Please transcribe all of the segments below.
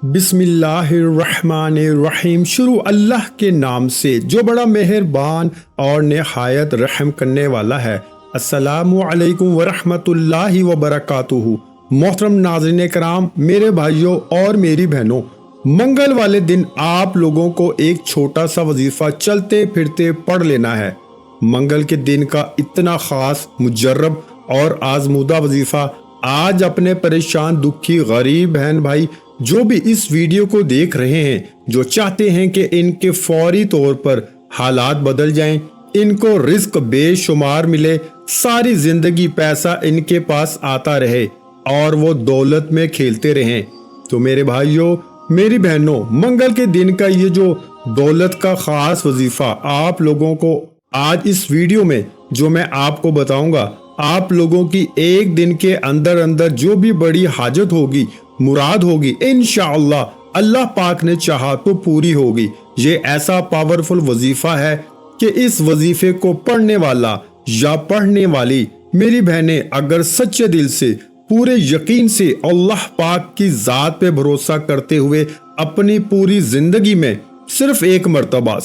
बिस्मिल्लाहिर्रहमानिर्रहीम। शुरू अल्लाह के नाम से जो बड़ा मेहरबान और निहायत रहम करने वाला है। अस्सलामु अलैकुम वरहमतुल्लाहि वबरकातुहू। मोहतरम नाज़रीन कराम, मेरे भाइयों और मेरी बहनों, मंगल वाले दिन आप लोगों को एक छोटा सा वजीफा चलते फिरते पढ़ लेना है। मंगल के दिन का इतना खास, मुजर्रब और आजमूदा वजीफा आज अपने परेशान, दुखी, गरीब बहन भाई जो भी इस वीडियो को देख रहे हैं, जो चाहते हैं कि इनके फौरी तौर पर हालात बदल जाएं, इनको रिस्क बेशुमार मिले, सारी जिंदगी पैसा इनके पास आता रहे और वो दौलत में खेलते रहें, तो मेरे भाइयों मेरी बहनों, मंगल के दिन का ये जो दौलत का खास वजीफा आप लोगों को आज इस वीडियो में जो मैं आपको बताऊंगा, आप लोगों की एक दिन के अंदर अंदर जो भी बड़ी हाजत होगी, मुराद होगी, इंशाअल्लाह अल्लाह पाक ने चाहा तो पूरी होगी। ये ऐसा पावरफुल वजीफा है कि इस वजीफे को पढ़ने वाला या पढ़ने वाली मेरी बहनें अगर सच्चे दिल से, पूरे यकीन से अल्लाह पाक की जात पे भरोसा करते हुए अपनी पूरी जिंदगी में सिर्फ एक मर्तबा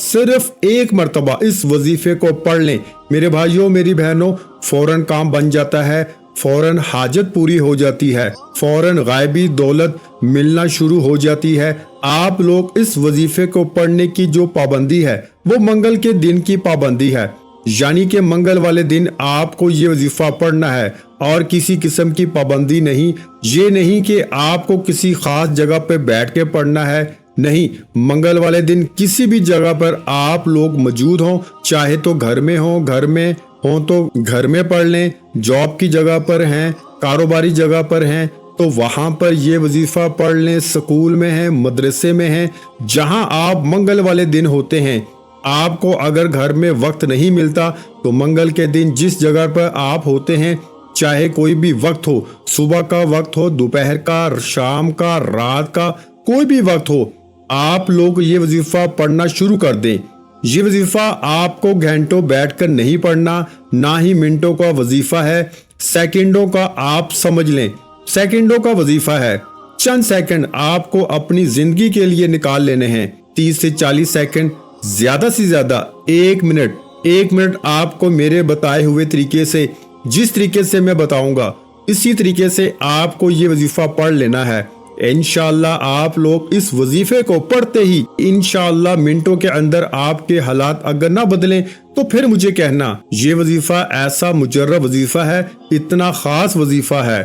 इस वजीफे को पढ़ लें, मेरे भाइयों मेरी बहनों, फौरन काम बन जाता है, फौरन हाजत पूरी हो जाती है, फौरन गायबी दौलत मिलना शुरू हो जाती है। आप लोग इस वजीफे को पढ़ने की जो पाबंदी है वो मंगल के दिन की पाबंदी है, यानी कि मंगल वाले दिन आपको ये वजीफा पढ़ना है और किसी किस्म की पाबंदी नहीं। ये नहीं कि आपको किसी खास जगह पे बैठ के पढ़ना है, नहीं, मंगल वाले दिन किसी भी जगह पर आप लोग मौजूद हों, चाहे तो घर में हो तो घर में पढ़ लें, जॉब की जगह पर हैं, कारोबारी जगह पर हैं तो वहां पर ये वजीफा पढ़ लें, स्कूल में हैं, मदरसे में हैं, जहां आप मंगल वाले दिन होते हैं। आपको अगर घर में वक्त नहीं मिलता तो मंगल के दिन जिस जगह पर आप होते हैं, चाहे कोई भी वक्त हो, सुबह का वक्त हो, दोपहर का, शाम का, रात का, कोई भी वक्त हो, आप लोग ये वजीफा पढ़ना शुरू कर दें। ये वजीफा आपको घंटों बैठकर नहीं पढ़ना, ना ही मिनटों का वजीफा है, सेकंडों का आप समझ लें, सेकंडों का वजीफा है। चंद सेकंड आपको अपनी जिंदगी के लिए निकाल लेने हैं, 30 से 40 सेकंड, ज्यादा से ज्यादा 1 मिनट आपको मेरे बताए हुए तरीके से, जिस तरीके से मैं बताऊंगा इसी तरीके से आपको ये वजीफा पढ़ लेना है। इंशाअल्लाह आप लोग इस वजीफे को पढ़ते ही इंशाअल्लाह मिनटों के अंदर आपके हालात अगर ना बदलें तो फिर मुझे कहना। ये वजीफा ऐसा मुजर्रब वजीफा है, इतना खास वजीफा है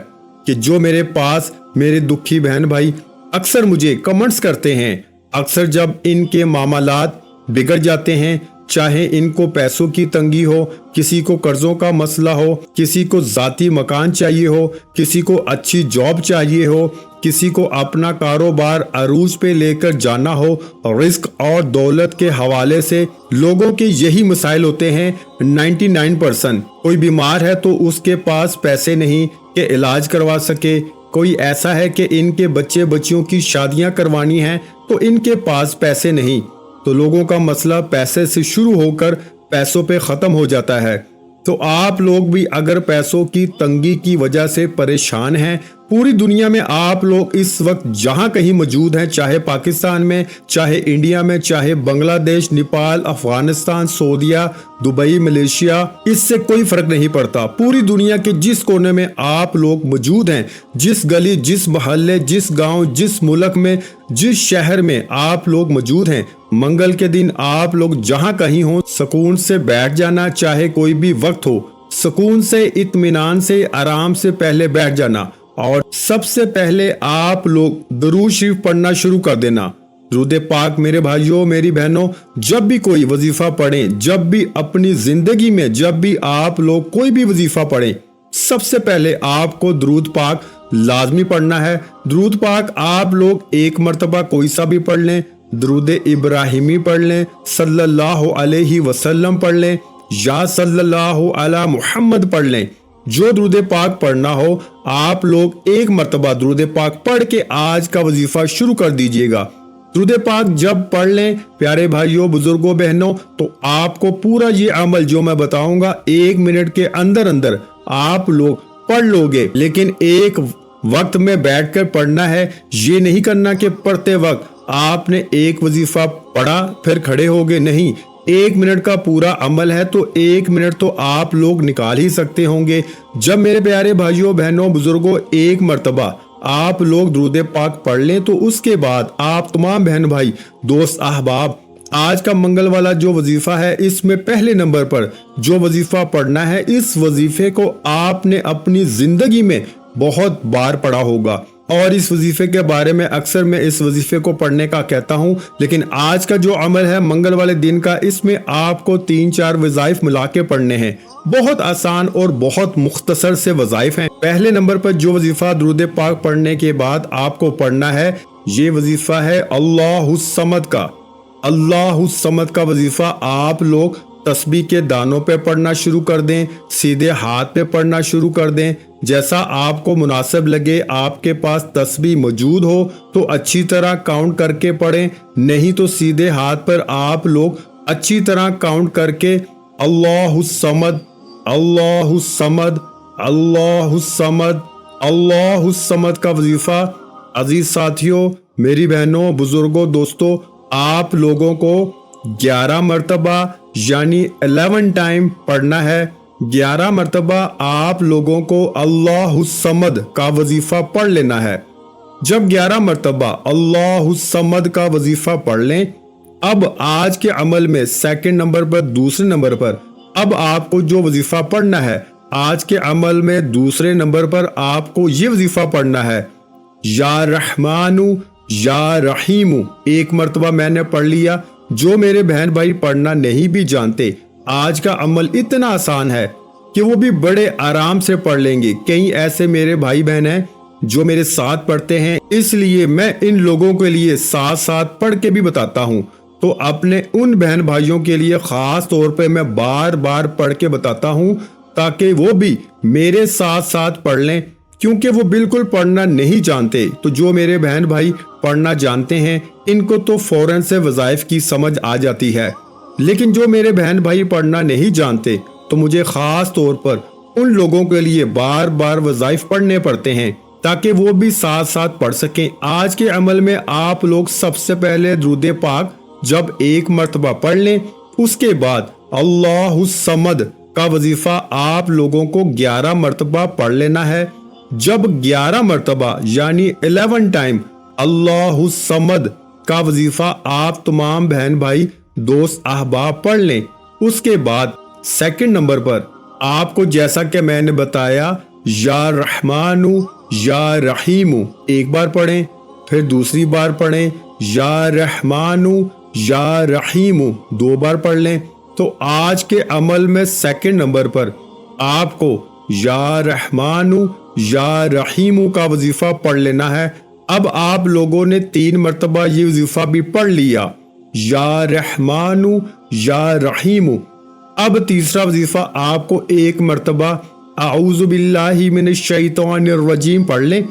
कि जो मेरे पास मेरे दुखी बहन भाई अक्सर मुझे कमेंट्स करते हैं, अक्सर जब इनके मामलात बिगड़ जाते हैं, चाहे इनको पैसों की तंगी हो, किसी को कर्जों का मसला हो, किसी को जाती मकान चाहिए हो, किसी को अच्छी जॉब चाहिए हो, किसी को अपना कारोबार अरूज पे लेकर जाना हो, रिस्क और दौलत के हवाले से लोगों के यही मसाइल होते हैं। 99% कोई बीमार है तो उसके पास पैसे नहीं कि इलाज करवा सके, कोई ऐसा है कि इनके बच्चे बच्चियों की शादियां करवानी हैं तो इनके पास पैसे नहीं, तो लोगों का मसला पैसे से शुरू होकर पैसों पे ख़त्म हो जाता है। तो आप लोग भी अगर पैसों की तंगी की वजह से परेशान हैं, पूरी दुनिया में आप लोग इस वक्त जहां कहीं मौजूद हैं, चाहे पाकिस्तान में, चाहे इंडिया में, चाहे बांग्लादेश, नेपाल, अफगानिस्तान, सऊदीया, दुबई, मलेशिया, इससे कोई फर्क नहीं पड़ता। पूरी दुनिया के जिस कोने में आप लोग मौजूद हैं, जिस गली, जिस मोहल्ले, जिस गांव, जिस मुल्क में, जिस शहर में आप लोग मौजूद हैं, मंगल के दिन आप लोग जहां कहीं हो, सुकून से बैठ जाना, चाहे कोई भी वक्त हो, सुकून से, इत्मीनान से, आराम से पहले बैठ जाना और सबसे पहले आप लोग दरूद शरीफ पढ़ना शुरू कर देना। दुरूद पाक मेरे भाइयों मेरी बहनों, जब भी कोई वजीफा पढ़ें, जब भी अपनी जिंदगी में जब भी आप लोग कोई भी वजीफा पढ़ें, सबसे पहले आपको दुरूद पाक लाजमी पढ़ना है। दुरूद पाक आप लोग एक मर्तबा कोई सा भी पढ़ लें, दुरूद इब्राहिमी पढ़ लें, सल्लल्लाहु अलैहि वसल्लम पढ़ लें या सल्लल्लाहु अला मुहम्मद पढ़ लें, जो दुरूद पाक पढ़ना हो आप लोग एक मर्तबा दुरूद पाक पढ़ के आज का वजीफा शुरू कर दीजिएगा। दुरूद पाक जब पढ़ लें प्यारे भाइयों, बुजुर्गों, बहनों, तो आपको पूरा ये अमल जो मैं बताऊंगा 1 मिनट के अंदर अंदर आप लोग पढ़ लोगे, लेकिन एक वक्त में बैठकर पढ़ना है। ये नहीं करना कि पढ़ते वक्त आपने एक वजीफा पढ़ा फिर खड़े हो गए, नहीं। 1 मिनट का पूरा अमल है तो 1 मिनट तो आप लोग निकाल ही सकते होंगे। जब मेरे प्यारे भाइयों बहनों बुजुर्गों एक मर्तबा आप लोग दुरूद पाक पढ़ लें तो उसके बाद आप तमाम बहन भाई दोस्त अहबाब आज का मंगल वाला जो वजीफा है इसमें पहले नंबर पर जो वजीफा पढ़ना है, इस वजीफे को आपने अपनी जिंदगी में बहुत बार पढ़ा होगा। और इस वजीफे के बारे में अक्सर मैं इस वजीफे को पढ़ने का कहता हूं, लेकिन आज का जो अमल है मंगल वाले दिन का, इसमें आपको 3-4 वज़ाइफ मिला के पढ़ने हैं। बहुत आसान और बहुत मुख्तसर से वज़ाइफ हैं। पहले नंबर पर जो वजीफा दुरूद पाक पढ़ने के बाद आपको पढ़ना है, ये वजीफा है अल्लाहुस समद का। अल्लाहुस समद का वजीफा आप लोग तस्बीह के दानों पे पढ़ना शुरू कर दें, सीधे हाथ पे पढ़ना शुरू कर दें, जैसा आपको मुनासिब लगे। आपके पास तस्बीह मौजूद हो तो अच्छी तरह काउंट करके पढ़ें, नहीं तो सीधे हाथ पर आप लोग अच्छी तरह काउंट करके अल्लाहुस समद, अल्लाहुस समद, अल्लाहुस समद, अल्लाहुस समद का वजीफा अजीज साथियों, मेरी बहनों, बुजुर्गों, दोस्तों, आप लोगों को 11 मरतबा यानी 11 टाइम पढ़ना है। 11 मरतबा आप लोगों को अल्लाहुस समद का वजीफा पढ़ लेना है। जब 11 मरतबा अल्लाहुस समद का वजीफा पढ़ लें, अब आज के अमल में सेकंड नंबर पर, दूसरे नंबर पर अब आपको जो वजीफा पढ़ना है, आज के अमल में दूसरे नंबर पर आपको ये वजीफा पढ़ना है, या रहमानु या रहीमु। एक मरतबा मैंने पढ़ लिया। जो मेरे बहन भाई पढ़ना नहीं भी जानते, आज का अमल इतना आसान है कि वो भी बड़े आराम से पढ़ लेंगे। कई ऐसे मेरे भाई बहन हैं जो मेरे साथ पढ़ते हैं, इसलिए मैं इन लोगों के लिए साथ साथ पढ़ के भी बताता हूँ। तो अपने उन बहन भाइयों के लिए खास तौर पे मैं बार बार पढ़ के बताता हूँ ताकि वो भी मेरे साथ साथ पढ़ लें, क्योंकि वो बिल्कुल पढ़ना नहीं जानते। तो जो मेरे बहन भाई पढ़ना जानते हैं, इनको तो फौरन से वज़ाइफ की समझ आ जाती है, लेकिन जो मेरे बहन भाई पढ़ना नहीं जानते तो मुझे खास तौर पर उन लोगों के लिए बार बार वज़ाइफ पढ़ने पड़ते हैं ताकि वो भी साथ साथ पढ़ सकें। आज के अमल में आप लोग सबसे पहले दुरूद पाक जब 1 मरतबा पढ़ लें, उसके बाद अल्लाहुस समद का वजीफा आप लोगों को 11 मरतबा पढ़ लेना है। जब 11 मरतबा यानी 11 टाइम अल्लाहुस समद का वजीफा आप तमाम बहन भाई दोस्त अहबाब पढ़ लें, उसके बाद सेकंड नंबर पर आपको जैसा कि मैंने बताया या रहमानु या रहीमु एक बार पढ़ें, फिर दूसरी बार पढ़ें या रहमानु या रहीमु 2 बार पढ़ लें। तो आज के अमल में सेकंड नंबर पर आपको या रहमानु या रहीमु का वजीफा पढ़ लेना है। अब आप लोगों ने 3 मरतबा ये वजीफा भी पढ़ लिया, या रहमानु या रहीमु। अब तीसरा वजीफा आपको 1 मरतबा आऊज़ु बिल्लाहि मिनश शैतानिर रजीम पढ़ लें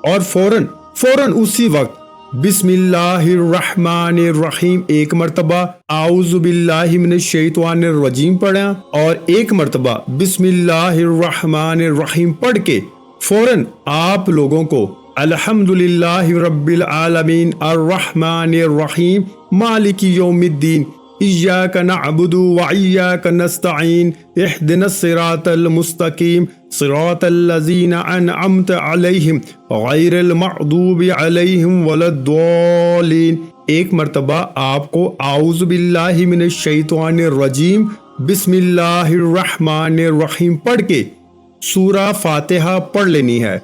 और फौरन उसी वक्त बिस्मिल्लाहिर रहमानिर रहीम 1 मरतबा आऊज़ु बिल्लाहि मिनश शैतानिर रजीम पढ़ा और 1 मरतबा बिस्मिल्लाहिर रहमानिर रहीम पढ़ के फौरन आप लोगों को अल्हम्दुलिल्लाहि रब्बिल आलमीन अर्रहमानिर रहीम मालिकी यौमिद्दीन इय्याका नअबुदु व इय्याका नस्तईन इहदिनस सिरातल मुस्तकीम सिरातल लज़ीना अनअमत अलैहिम गैरिल मग़दूबि अलैहिम वलद्दालिन। 1 मरतबा आपको आऊज़ु बिल्लाहि मिनश शैतानिर रजीम बिस्मिल्लाहिर रहमानिर रहीम पढ़ के सूरा फातिहा पढ़ लेनी है।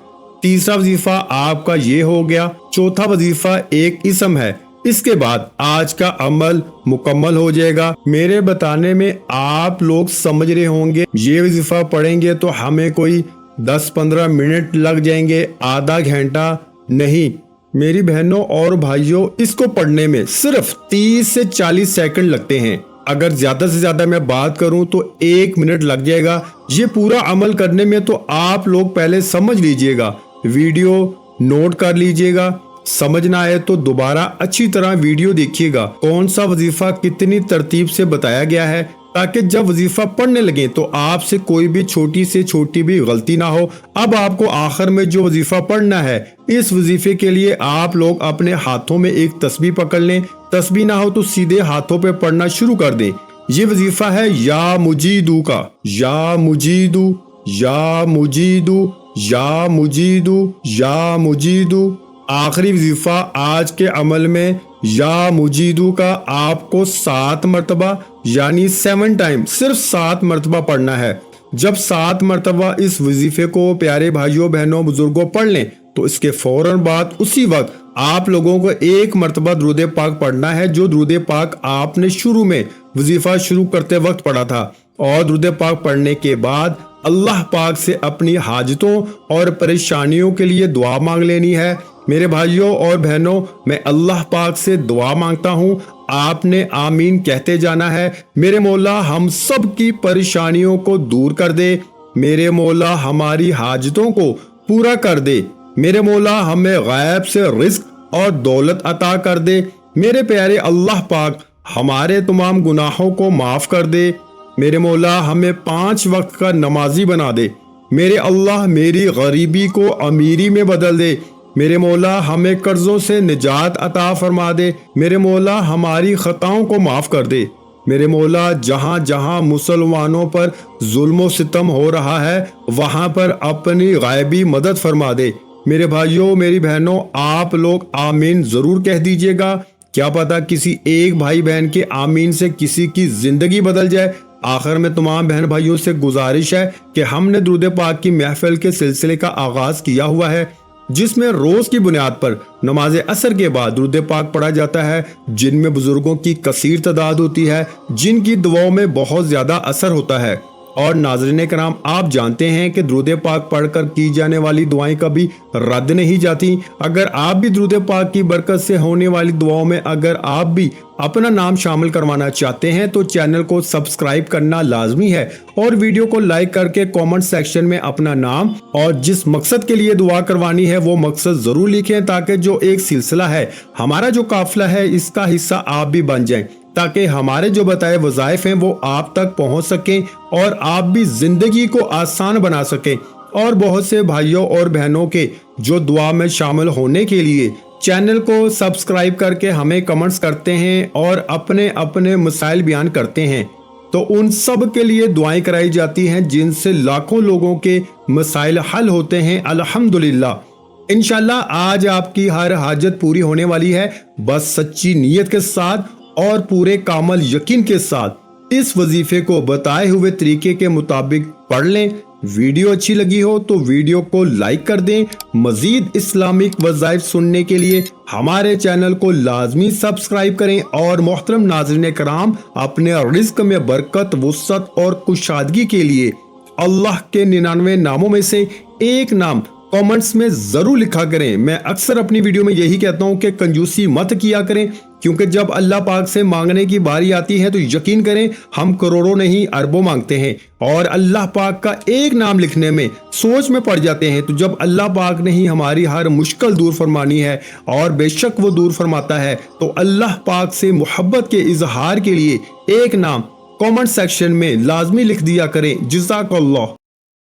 तीसरा वजीफा आपका ये हो गया। चौथा वजीफा एक इसम है। इसके बाद आज का अमल मुकम्मल हो जाएगा। मेरे बताने में आप लोग समझ रहे होंगे ये वजीफा पढ़ेंगे तो हमें कोई 10-15 मिनट लग जाएंगे, आधा घंटा नहीं। मेरी बहनों और भाइयों, इसको पढ़ने में सिर्फ 30 से 40 सेकंड लगते हैं। अगर ज्यादा से ज्यादा मैं बात करूं तो 1 मिनट लग जाएगा। ये पूरा अमल करने में तो आप लोग पहले समझ लीजिएगा, वीडियो नोट कर लीजिएगा, समझ ना आए तो दोबारा अच्छी तरह वीडियो देखिएगा, कौन सा वजीफा कितनी तरतीब से बताया गया है। ताकि जब वजीफा पढ़ने लगे तो आपसे कोई भी छोटी से छोटी भी गलती ना हो। अब आपको आखिर में जो वजीफा पढ़ना है, इस वजीफे के लिए आप लोग अपने हाथों में एक तस्बीह पकड़ लें। तस्बीह ना हो तो सीधे हाथों पे पढ़ना शुरू कर दें। ये वजीफा है या मुजीदू का, या मुजीदू, या मुजीदू, या मुजीदू, या मुजीदू। आखिरी वजीफा आज के अमल में या मुजीदू का आपको 7 मरतबा यानी 7 टाइम सिर्फ 7 मरतबा पढ़ना है। जब 7 मरतबा इस वजीफे को प्यारे भाइयों बहनों बुजुर्गों पढ़ लें तो इसके फौरन बाद उसी वक्त आप लोगों को 1 मरतबा दुरूद पाक पढ़ना है, जो दुरूद पाक आपने शुरू में वजीफा शुरू करते वक्त पढ़ा था। और दुरूद पाक पढ़ने के बाद अल्लाह पाक से अपनी हाजतों और परेशानियों के लिए दुआ मांग लेनी है। मेरे भाइयों और बहनों, मैं अल्लाह पाक से दुआ मांगता हूँ, आपने आमीन कहते जाना है। मेरे मौला हम सब की परेशानियों को दूर कर दे, मेरे मौला हमारी हाजतों को पूरा कर दे, मेरे मौला हमें गैब से रिस्क और दौलत अता कर दे। मेरे प्यारे अल्लाह पाक हमारे तमाम गुनाहों को माफ कर दे, मेरे मौला हमें 5 वक्त का नमाजी बना दे। मेरे अल्लाह मेरी गरीबी को अमीरी में बदल दे, मेरे मौला हमें कर्जों से निजात अता फरमा दे, मेरे मौला हमारी खताओं को माफ कर दे। मेरे मौला जहाँ जहाँ मुसलमानों पर जुल्म सितम हो रहा है वहाँ पर अपनी गायबी मदद फरमा दे। मेरे भाइयों मेरी बहनों, आप लोग आमीन जरूर कह दीजिएगा। क्या पता किसी एक भाई बहन के आमीन से किसी की जिंदगी बदल जाए। आखिर में तमाम बहन भाइयों से गुजारिश है कि हमने दुरूद पाक की महफिल के सिलसिले का आगाज किया हुआ है, जिसमें रोज की बुनियाद पर नमाज असर के बाद दुरूद पाक पढ़ा जाता है, जिनमें बुजुर्गों की कसीर तादाद होती है, जिनकी दुआओं में बहुत ज्यादा असर होता है। और नाज़रीन कराम, आप जानते हैं कि दुरूद पाक पढ़कर की जाने वाली दुआएं कभी रद्द नहीं जाती। अगर आप भी दुरूद पाक की बरकत से होने वाली दुआओं में अगर आप भी अपना नाम शामिल करवाना चाहते हैं तो चैनल को सब्सक्राइब करना लाजमी है और वीडियो को लाइक करके कमेंट सेक्शन में अपना नाम और जिस मकसद के लिए दुआ करवानी है वो मकसद जरूर लिखें, ताकि जो एक सिलसिला है, हमारा जो काफिला है, इसका हिस्सा आप भी बन जाएं, ताकि हमारे जो बताए वज़ाइफ हैं वो आप तक पहुंच सकें और आप भी जिंदगी को आसान बना सकें। और बहुत से भाइयों और बहनों के जो दुआ में शामिल होने के लिए चैनल को सब्सक्राइब करके हमें कमेंट्स करते हैं और अपने अपने मसाइल बयान करते हैं, तो उन सब के लिए दुआएं कराई जाती हैं, जिनसे लाखों लोगों के मसाइल हल होते हैं अल्हम्दुलिल्लाह। इंशाल्लाह आज आपकी हर हाजत पूरी होने वाली है, बस सच्ची नीयत के साथ और पूरे कामल यकीन के साथ इस वजीफे को बताए हुए तरीके के मुताबिक पढ़ लें। वीडियो अच्छी लगी हो तो वीडियो को लाइक कर दें। मजीद इस्लामिक वज़ाइफ सुनने के लिए हमारे चैनल को लाजमी सब्सक्राइब करें। और मोहतरम नाज़रीन कराम, अपने रिज़्क में बरकत, वुसअत और कुशादगी के लिए अल्लाह के 99 नामों में से एक नाम कमेंट्स में जरूर लिखा करें। मैं अक्सर अपनी वीडियो में यही कहता हूं कि कंजूसी मत किया करें, क्योंकि जब अल्लाह पाक से मांगने की बारी आती है तो यकीन करें हम करोड़ों नहीं अरबों मांगते हैं और अल्लाह पाक का एक नाम लिखने में सोच में पड़ जाते हैं। तो जब अल्लाह पाक ने ही हमारी हर मुश्किल दूर फरमानी है और बेशक वो दूर फरमाता है, तो अल्लाह पाक से मोहब्बत के इजहार के लिए एक नाम कमेंट सेक्शन में लाजमी लिख दिया करें। जज़ाकल्लाह।